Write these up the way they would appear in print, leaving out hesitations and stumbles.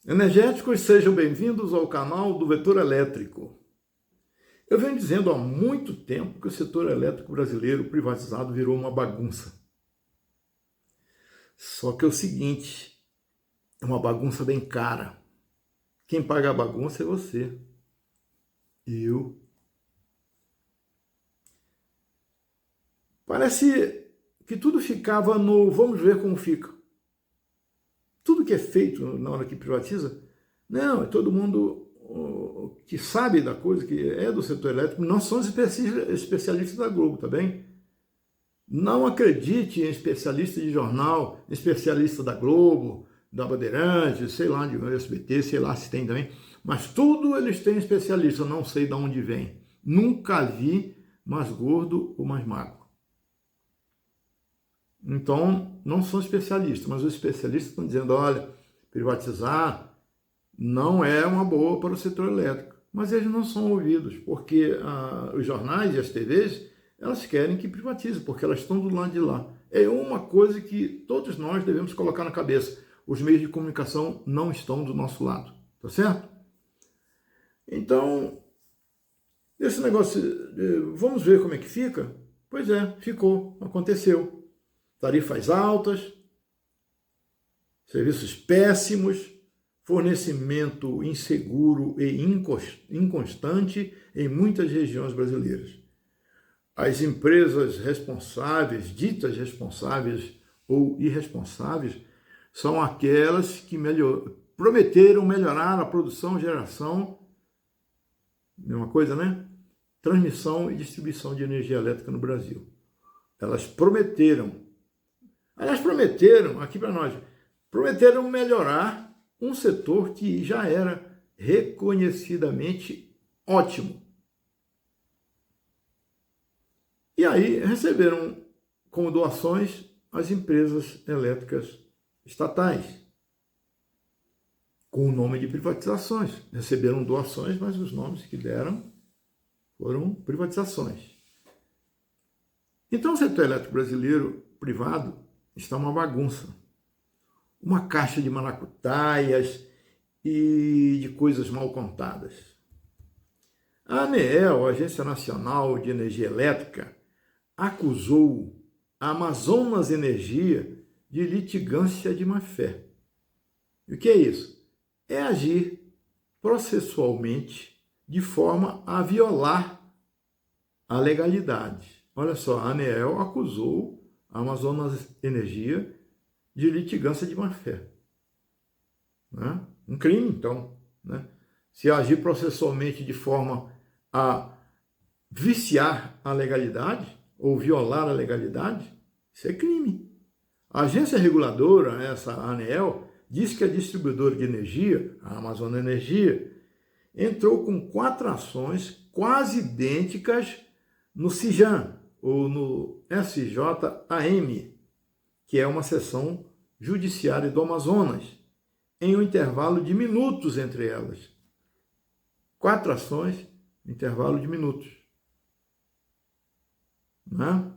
Energéticos, sejam bem-vindos ao canal do Vetor Elétrico. Eu venho dizendo há muito tempo que o setor elétrico brasileiro privatizado virou uma bagunça. Só que é o seguinte, é uma bagunça bem cara. Quem paga a bagunça é você e eu. Parece que tudo ficava no vamos ver como fica. Tudo que é feito na hora que privatiza, não, é todo mundo que sabe da coisa, que é do setor elétrico, não são especialistas da Globo, tá bem? Não acredite em especialista de jornal, especialista da Globo, da Bandeirantes, sei lá, de SBT, sei lá se tem também. Mas tudo eles têm especialista, eu não sei de onde vem. Nunca vi mais gordo ou mais magro. Então, não são especialistas, mas os especialistas estão dizendo, olha, privatizar não é uma boa para o setor elétrico. Mas eles não são ouvidos, porque os jornais e as TVs, elas querem que privatize, porque elas estão do lado de lá. É uma coisa que todos nós devemos colocar na cabeça. Os meios de comunicação não estão do nosso lado, tá certo? Então, esse negócio, vamos ver como é que fica? Pois é, ficou, aconteceu. Tarifas altas, serviços péssimos, fornecimento inseguro e inconstante em muitas regiões brasileiras. As empresas responsáveis, ditas responsáveis ou irresponsáveis, são aquelas que prometeram melhorar a produção, geração, mesma coisa, né? Transmissão e distribuição de energia elétrica no Brasil. Elas prometeram. Aliás, prometeram, aqui para nós, prometeram melhorar um setor que já era reconhecidamente ótimo. E aí receberam como doações as empresas elétricas estatais, com o nome de privatizações. Receberam doações, mas os nomes que deram foram privatizações. Então o setor elétrico brasileiro privado está uma bagunça. Uma caixa de maracutaias e de coisas mal contadas. A ANEEL, a Agência Nacional de Energia Elétrica, acusou a Amazonas Energia de litigância de má-fé. E o que é isso? É agir processualmente de forma a violar a legalidade. Olha só, a ANEEL acusou a Amazonas Energia de litigância de má-fé. Né? Um crime, então. Né? Se agir processualmente de forma a viciar a legalidade ou violar a legalidade, isso é crime. A agência reguladora, essa ANEEL, diz que a distribuidora de energia, a Amazonas Energia, entrou com 4 ações quase idênticas no CIJAM, ou no SJAM, que é uma seção judiciária do Amazonas, em um intervalo de minutos entre elas. 4 ações, intervalo de minutos. Né?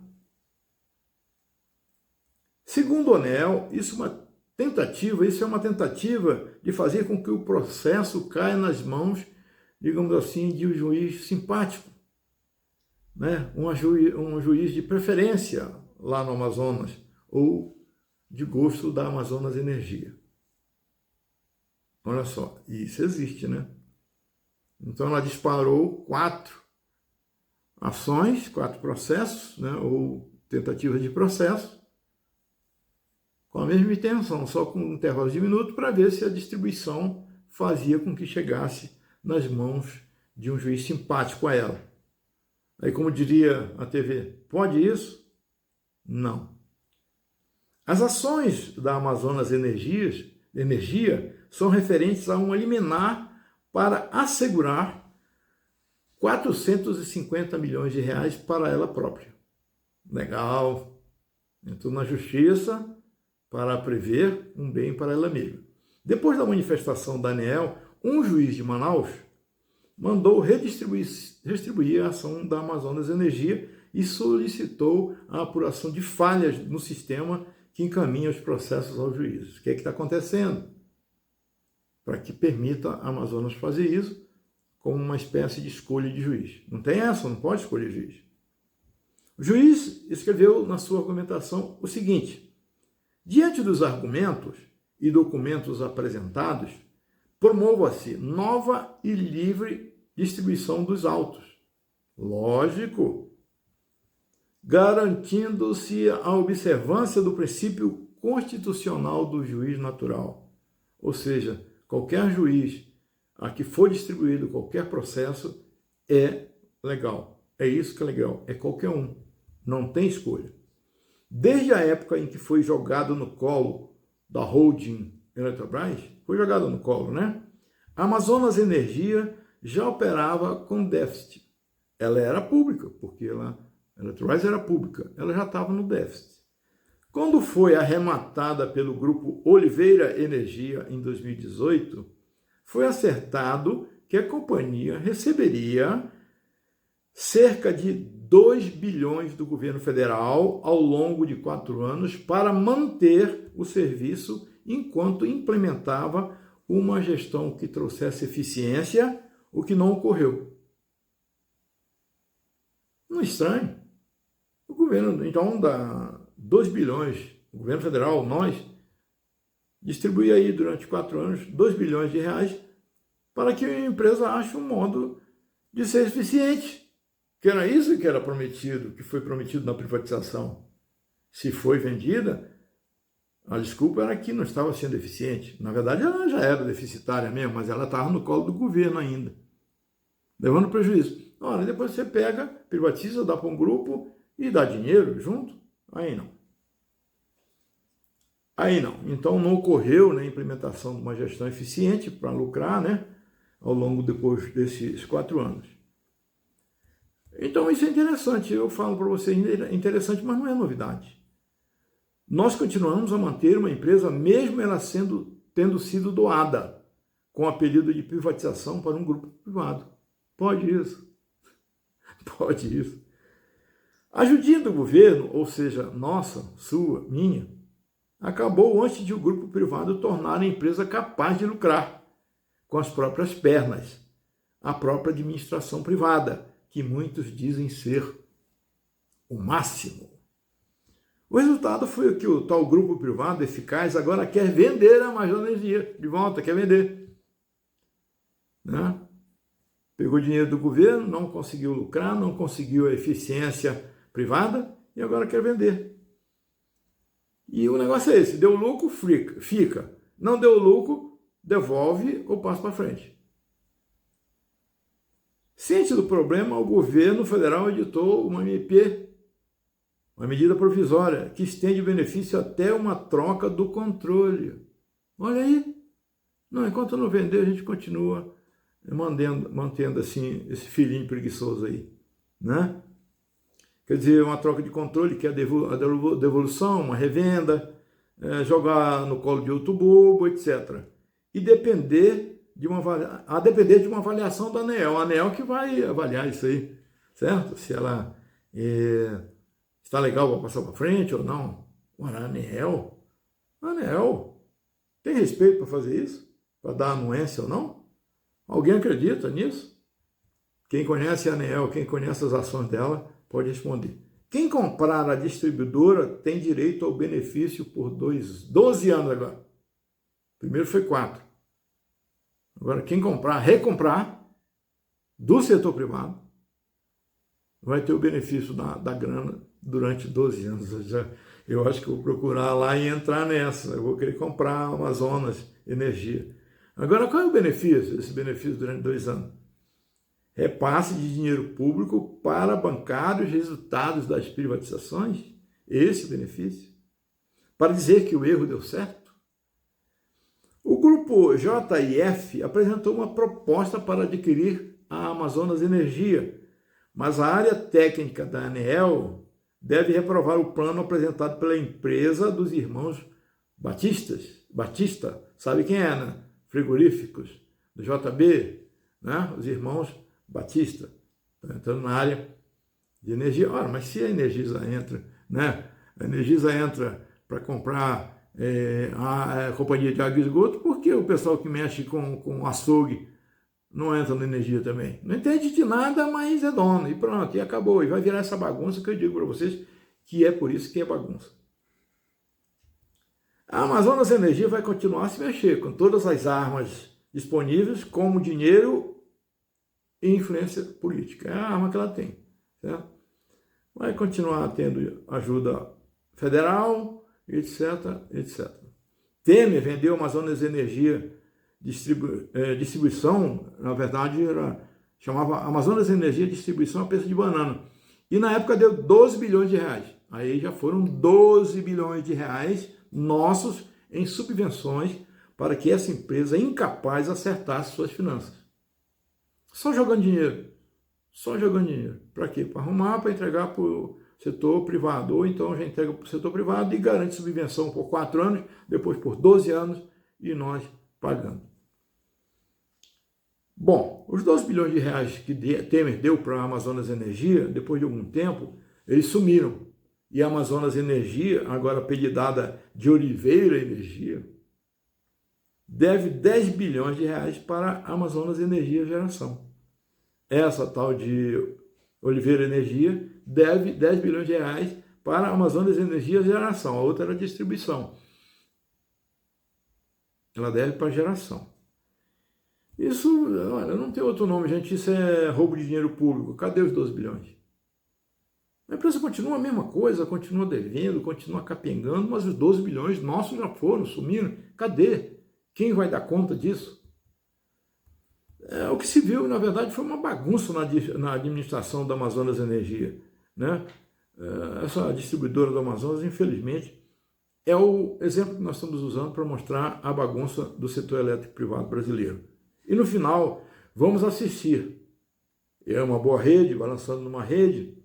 Segundo o ANEEL, isso é uma tentativa de fazer com que o processo caia nas mãos, digamos assim, de um juiz simpático, né? um juiz de preferência lá no Amazonas, ou de gosto da Amazonas Energia. Olha só, isso existe, né? Então ela disparou 4 ações, 4 processos, né? Ou tentativas de processo, com a mesma intenção, só com um intervalo de minuto, para ver se a distribuição fazia com que chegasse nas mãos de um juiz simpático a ela. Aí, como diria a TV, pode isso? Não. As ações da Amazonas Energia são referentes a uma liminar para assegurar 450 milhões de reais para ela própria. Legal. Entrou na justiça para prever um bem para ela mesma. Depois da manifestação da ANEEL, um juiz de Manaus mandou redistribuir a ação da Amazonas Energia e solicitou a apuração de falhas no sistema que encaminha os processos aos juízes. O que é que está acontecendo? para que permita a Amazonas fazer isso como uma espécie de escolha de juiz. Não tem essa, não pode escolher juiz. O juiz escreveu na sua argumentação o seguinte: diante dos argumentos e documentos apresentados, promova-se nova e livre distribuição dos autos. Lógico, garantindo-se a observância do princípio constitucional do juiz natural. Ou seja, qualquer juiz a que for distribuído qualquer processo é legal. É isso que é legal, é qualquer um. Não tem escolha. Desde a época em que foi jogado no colo da holding Eletrobras, foi jogado no colo, né? A Amazonas Energia já operava com déficit. Ela era pública, porque a Eletrobras era pública, ela já estava no déficit. Quando foi arrematada pelo grupo Oliveira Energia em 2018, foi acertado que a companhia receberia cerca de 2 bilhões do governo federal ao longo de 4 anos para manter o serviço enquanto implementava uma gestão que trouxesse eficiência, o que não ocorreu. Não é estranho? O governo, então, dá 2 bilhões, o governo federal, nós, distribui aí durante 4 anos 2 bilhões de reais para que a empresa ache um modo de ser eficiente. Que era isso que era prometido, que foi prometido na privatização. Se foi vendida, a desculpa era que não estava sendo eficiente. Na verdade, ela já era deficitária mesmo, mas ela estava no colo do governo ainda, levando prejuízo. Ora, depois você pega, privatiza, dá para um grupo e dá dinheiro junto. Aí não. Aí não. Então não ocorreu, né, a implementação de uma gestão eficiente para lucrar, né, ao longo depois desses 4 anos. Então isso é interessante, eu falo para vocês, é interessante, mas não é novidade. Nós continuamos a manter uma empresa, mesmo ela tendo sido doada, com apelido de privatização para um grupo privado. Pode isso. Pode isso. A ajudinha do governo, ou seja, nossa, sua, minha, acabou antes de o grupo privado tornar a empresa capaz de lucrar com as próprias pernas, a própria administração privada, que muitos dizem ser o máximo. O resultado foi que o tal grupo privado eficaz agora quer vender a Amazonas Energia de volta, quer vender. Né? Pegou dinheiro do governo, não conseguiu lucrar, não conseguiu a eficiência privada e agora quer vender. E o negócio é esse, deu lucro, fica. Não deu lucro, devolve ou passa para frente. Ciente do problema, o governo federal editou uma MP, uma medida provisória, que estende o benefício até uma troca do controle. Olha aí. Não, enquanto não vender, a gente continua mantendo assim, esse filhinho preguiçoso aí. Né? Quer dizer, uma troca de controle, que é a devolução, uma revenda, jogar no colo de outro bobo, etc. E depender de uma avaliação da ANEEL. A ANEEL que vai avaliar isso aí, certo? Se ela está legal para passar para frente ou não. Ora, a ANEEL tem respeito para fazer isso? Para dar anuência ou não? Alguém acredita nisso? Quem conhece a ANEEL, quem conhece as ações dela, pode responder. Quem comprar a distribuidora tem direito ao benefício por 12 anos agora. Primeiro foi 4. Agora, quem recomprar do setor privado, vai ter o benefício da grana durante 12 anos. Eu acho que eu vou procurar lá e entrar nessa. Eu vou querer comprar a Amazonas Energia. Agora, qual é o benefício? Esse benefício durante 2 anos? Repasse de dinheiro público para bancar os resultados das privatizações? Esse benefício? Para dizer que o erro deu certo? O grupo JIF apresentou uma proposta para adquirir a Amazonas Energia, mas a área técnica da ANEEL deve reprovar o plano apresentado pela empresa dos irmãos Batista, sabe quem é, né? Frigoríficos, do JB, né? Os irmãos Batista, estão entrando na área de energia. Ora, mas se a Energisa entra, né? A Energisa entra para comprar a companhia de água e esgoto, porque o pessoal que mexe com açougue não entra na energia também. Não entende de nada, mas é dono. E pronto, e acabou. E vai virar essa bagunça que eu digo para vocês, que é por isso que é bagunça. A Amazonas Energia vai continuar a se mexer com todas as armas disponíveis, como dinheiro e influência política. É a arma que ela tem. Certo? Vai continuar tendo ajuda federal, etc, etc. Temer vendeu a Amazonas Energia distribuição, na verdade chamava Amazonas Energia Distribuição a preço de banana. E na época deu 12 bilhões de reais. Aí já foram 12 bilhões de reais nossos em subvenções para que essa empresa incapaz acertasse suas finanças. Só jogando dinheiro. Só jogando dinheiro. Para quê? Para arrumar, para entregar para o setor privado. Ou então já entrega para o setor privado e garante subvenção por 4 anos, depois por 12 anos e nós pagando. Bom, os 12 bilhões de reais que Temer deu para a Amazonas Energia, depois de algum tempo, eles sumiram. E a Amazonas Energia, agora apelidada de Oliveira Energia, deve 10 bilhões de reais para a Amazonas Energia Geração. Essa tal de Oliveira Energia deve 10 bilhões de reais para a Amazonas Energia Geração. A outra era a distribuição. Ela deve para a geração. Isso, olha, não tem outro nome, gente. Isso é roubo de dinheiro público. Cadê os 12 bilhões? A empresa continua a mesma coisa, continua devendo, continua capengando, mas os 12 bilhões nossos já foram, sumiram. Cadê? Quem vai dar conta disso? O que se viu, na verdade, foi uma bagunça na administração da Amazonas Energia. Né? Essa distribuidora do Amazonas, infelizmente, é o exemplo que nós estamos usando para mostrar a bagunça do setor elétrico privado brasileiro. E no final, vamos assistir. É uma boa rede, balançando numa rede,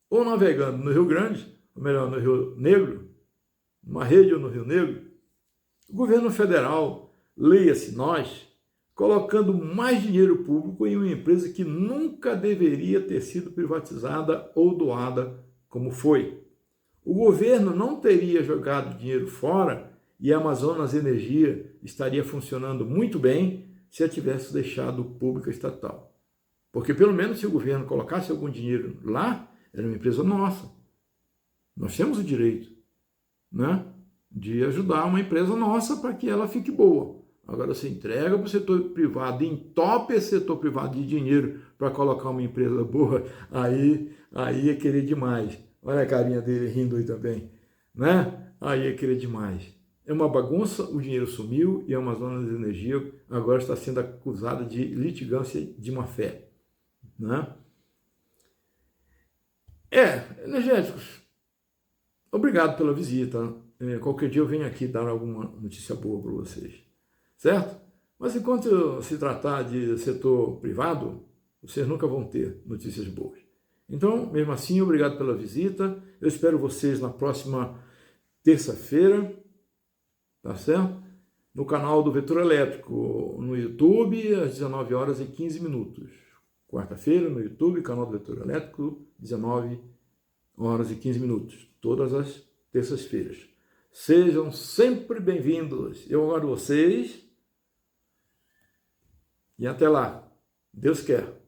ou navegando no Rio Grande, ou melhor, no Rio Negro, numa rede ou no Rio Negro, o governo federal, leia-se nós, colocando mais dinheiro público em uma empresa que nunca deveria ter sido privatizada ou doada como foi. O governo não teria jogado dinheiro fora e a Amazonas Energia estaria funcionando muito bem se a tivesse deixado pública estatal. Porque pelo menos se o governo colocasse algum dinheiro lá, era uma empresa nossa. Nós temos o direito, né, de ajudar uma empresa nossa para que ela fique boa. Agora você entrega para o setor privado, entope esse setor privado de dinheiro para colocar uma empresa boa, aí é querer demais. Olha a carinha dele rindo aí também, né? Aí é querer demais. É uma bagunça, o dinheiro sumiu e a Amazonas Energia agora está sendo acusada de litigância de má-fé, né? Energéticos, obrigado pela visita. Qualquer dia eu venho aqui dar alguma notícia boa para vocês, certo? Mas enquanto se tratar de setor privado, vocês nunca vão ter notícias boas. Então, mesmo assim, obrigado pela visita. Eu espero vocês na próxima terça-feira, tá certo? No canal do Vetor Elétrico, no YouTube, às 19 horas e 15 minutos. Quarta-feira, no YouTube, canal do Vetor Elétrico, 19 horas e 15 minutos. Todas as terças-feiras. Sejam sempre bem-vindos. Eu aguardo vocês. E até lá. Deus quer.